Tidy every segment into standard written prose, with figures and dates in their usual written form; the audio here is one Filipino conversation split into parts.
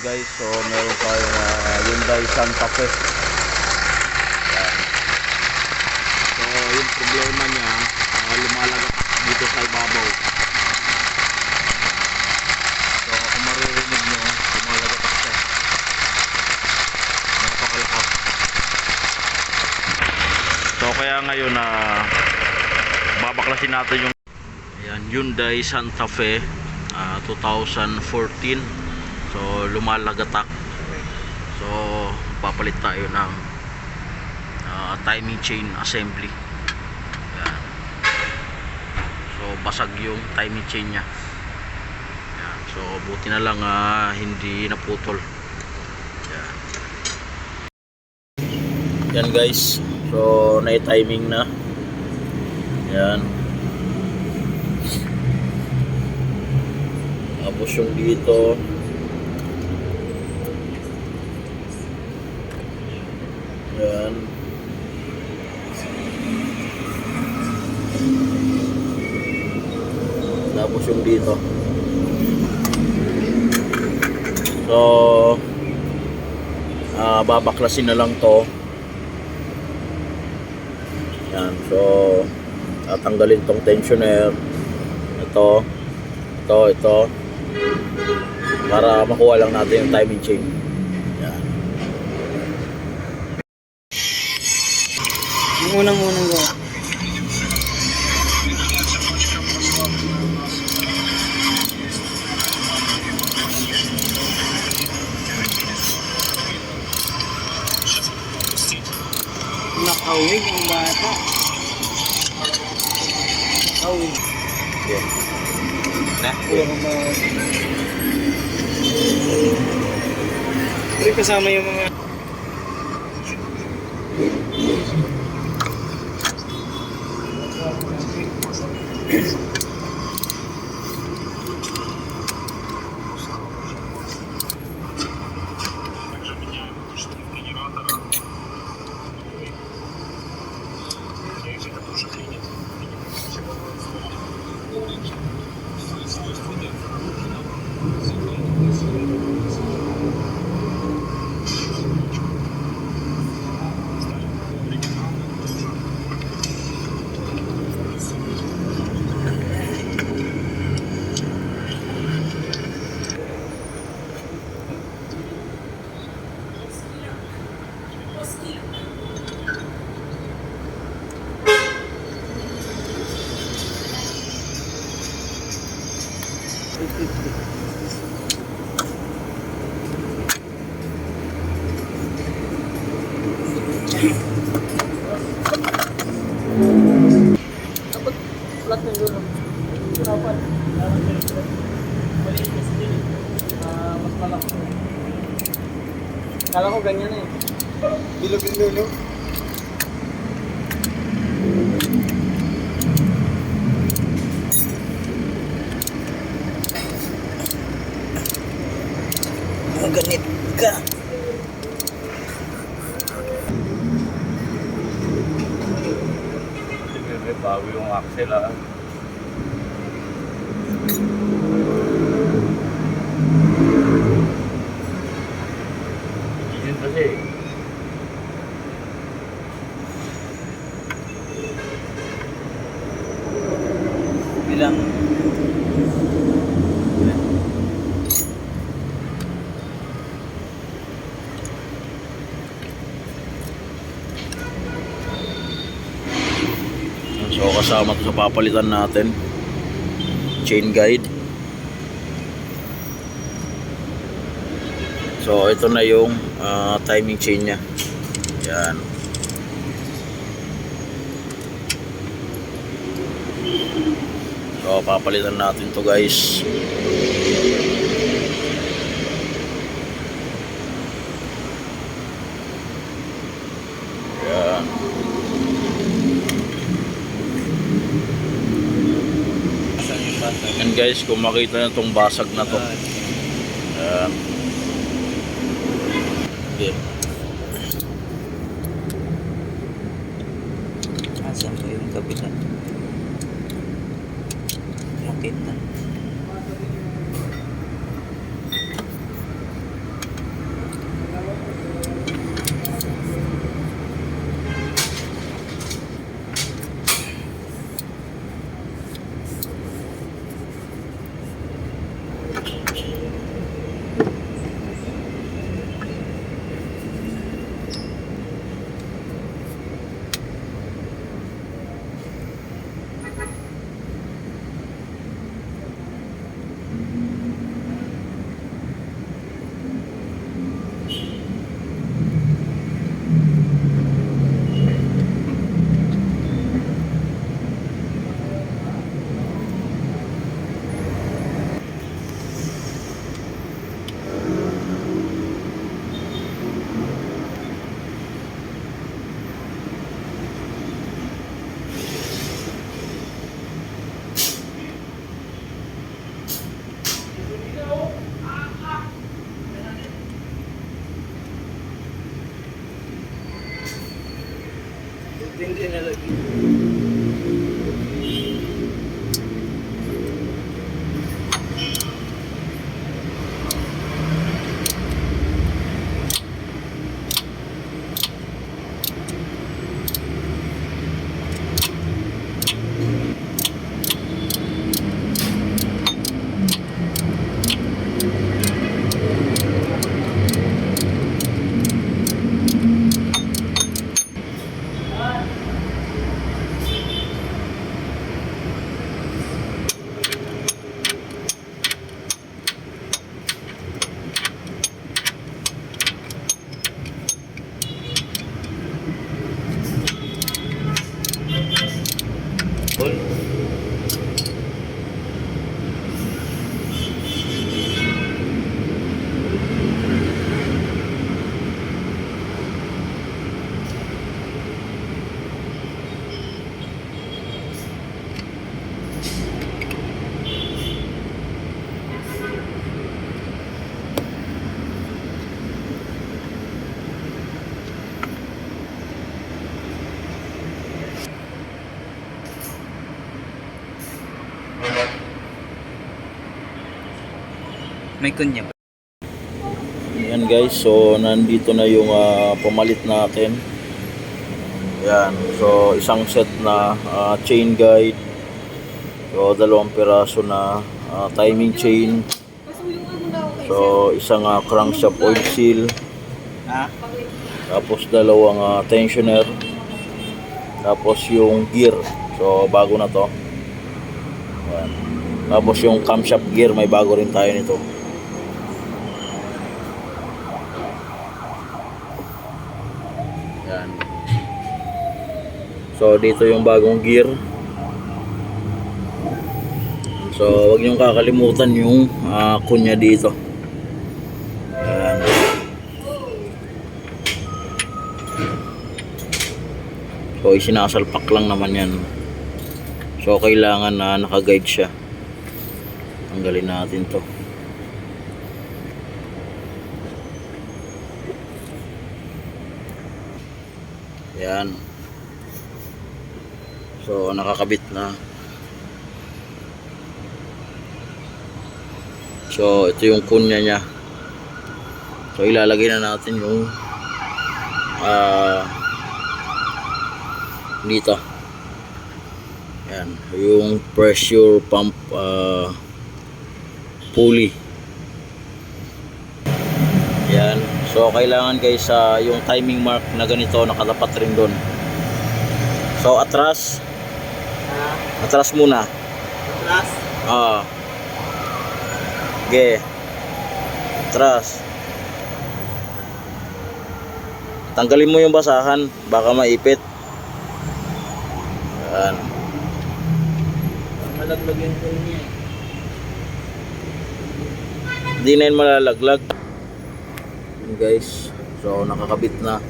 guys, so meron tayong Hyundai Santa Fe. Yan. So yung problema niya, lumalagat dito sa ibabaw. So kung maririnig nyo, lumalagat siya. Napakalakas. So kaya ngayon babaklasin natin yung Hyundai Santa Fe 2014. So lumalagatak. So papalit tayo ng timing chain assembly. Yan. So basag yung timing chain nya. Yan. So buti na lang hindi naputol. Yan. Yan guys. So na-timing na. Yan. Tapos yung dito. Yan. Tapos yung dito. So babaklasin na lang to. Yan. So tatanggalin tong tensioner. Ito para makuha lang natin yung timing chain. Yan. Yung unang go. Nakawig ang bata. Nakawig. Okay. Pero kasama yung mga dapat flat na dulo. Dapat maliit kasi din mas malaki. Kala ko ganyan eh. Bilog yung dulo. Ganit ka. Bago yung axle Yun kasi bilang so kasama to sa papalitan natin chain guide. So ito na yung timing chain nya. Yan. So papalitan natin to guys. Yan. Yan guys, kung makita nyo itong basag na to. Yan. Okay. Asan ko yung kabila? Rakit na. Hindi na lagi. May kunya ba? Yan guys, so nandito na yung pumalit natin. Yan, so isang set na chain guide. So 2 piraso na timing chain. So isang crankshaft oil seal. Ha? Tapos 2 tensioner. Tapos yung gear. So bago na to. Yan. Tapos yung camshaft gear, may bago rin tayo nito. Yan. So dito yung bagong gear. So wag niyong kakalimutan yung kunya dito. Yan. So isinasalpak lang naman yan. So kailangan na naka-guide siya. Tanggalin natin to. Yan. So nakakabit na. So ito yung kunya niya. So ilalagay na natin yung dito. Yan, yung pressure pump pulley. Yan. So kailangan guys yung timing mark na ganito nakatapat rin doon. So atras. Atras muna. Atras. Okay. Atras. Tanggalin mo yung basahan, baka maipit. Yan. Malaglag yung phone niya eh. Hindi na yun malalaglag. Yan guys. So nakakabit na.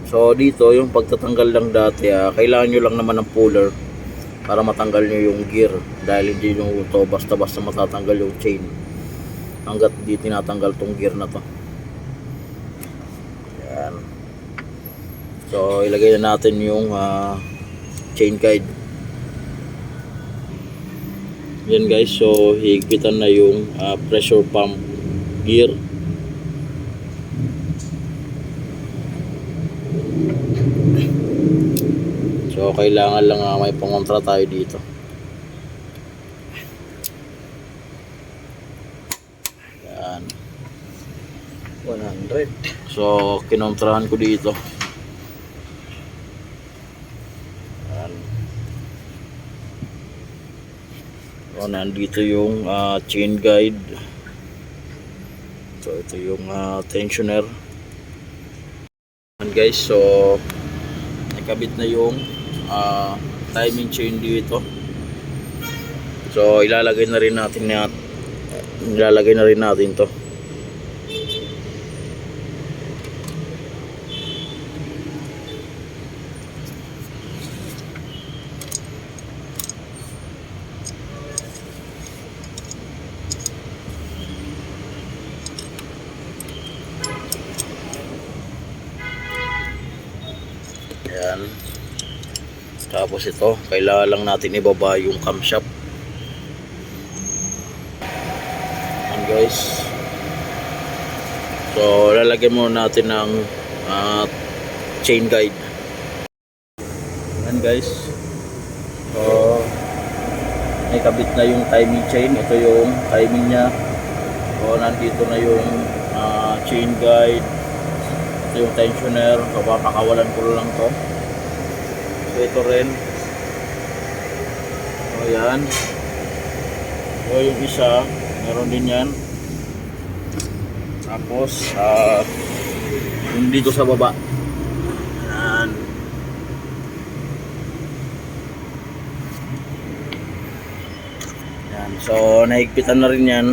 So dito yung pagtatanggal lang dati, kailangan nyo lang naman ng puller para matanggal nyo yung gear, dahil hindi nyo ito basta-basta matatanggal yung chain hanggat hindi tinatanggal tong gear na to. Yan. So ilagay na natin yung chain guide. Yan guys, so higpitan na yung pressure pump gear. So kailangan lang may pangontra tayo dito. Yan. 100. So kinontrahan ko dito. Yan. So nandito yung chain guide. So ito yung tensioner. And guys, so nakabit na yung timing chain dito. So ilalagay na rin natin to. Yan. Tapos ito, kailangan lang natin ibaba yung camshaft. Yan guys. So lalagyan muna natin ng chain guide. Yan guys. So may kabit na yung timing chain. Ito yung timing nya. So nandito na yung chain guide. Ito yung tensioner. So papakawalan ko lang to. So ito rin. So yan. So yung isa, meron din yan. Tapos yung dito sa baba. Yan. Yan. So naigpitan na rin yan.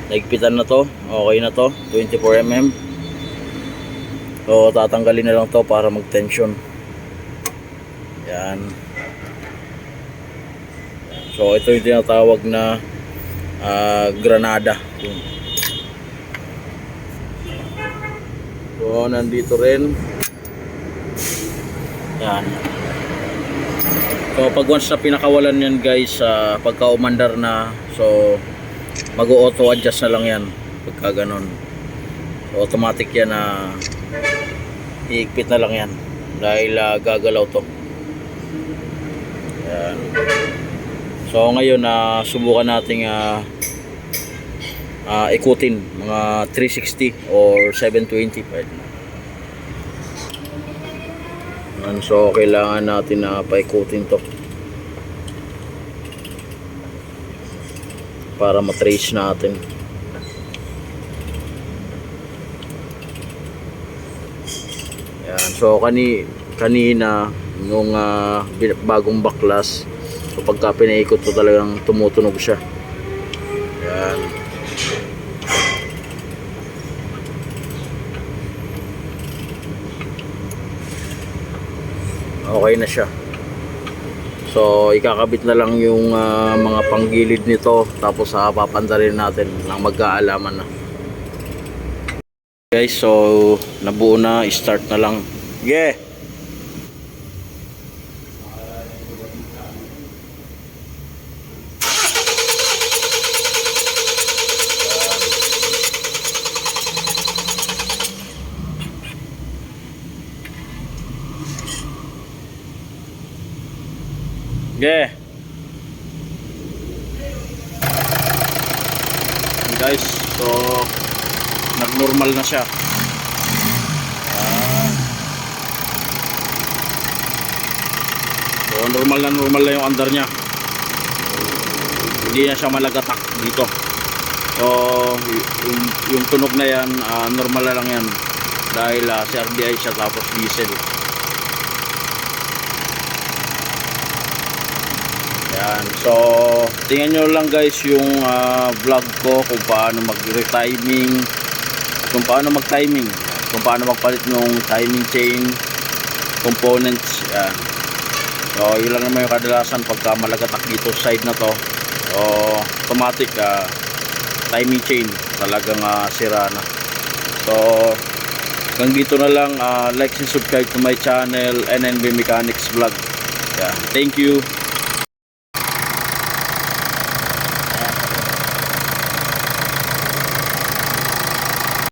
Naigpitan na to. Okay na to. 24mm. So tatanggalin na lang to para mag-tension. Yan. So ito yung tinatawag na granada. So nandito rin. Yan. So pag once na pinakawalan yan guys, pagka umandar na, so mag-auto adjust na lang yan pagka ganon. So automatic yan na iikpit na lang yan dahil gagalaw to. Yan. So ngayon subukan nating ikutin mga 360 or 720 pwede na. Yan. So kailangan natin paikutin to para matrace natin. Yan. So kanina nung bagong baklas, so pagka pinaikot to talagang tumutunog siya. Yan. Okay na siya. So ikakabit na lang yung mga panggilid nito, tapos papandarin natin ng mag-aalaman na. Guys, so nabuo na, start na lang. Yeah. Yeah. Guys, so nag-normal na siya. So normal na yung andar niya. Hindi na siya malagatak dito. So yung tunog na yan, normal na lang yan dahil CRDI siya tapos diesel. Yan. So tingnan nyo lang guys yung vlog ko kung paano mag-retiming, kung paano mag-timing, kung paano magpalit ng timing chain components. Yan. So yun lang naman yung kadalasan pagka malagatak dito side na to. So automatic timing chain talagang sira na. So hanggang dito na lang. Like and subscribe to my channel, NNB Mechanics Vlog. Yeah. Thank you.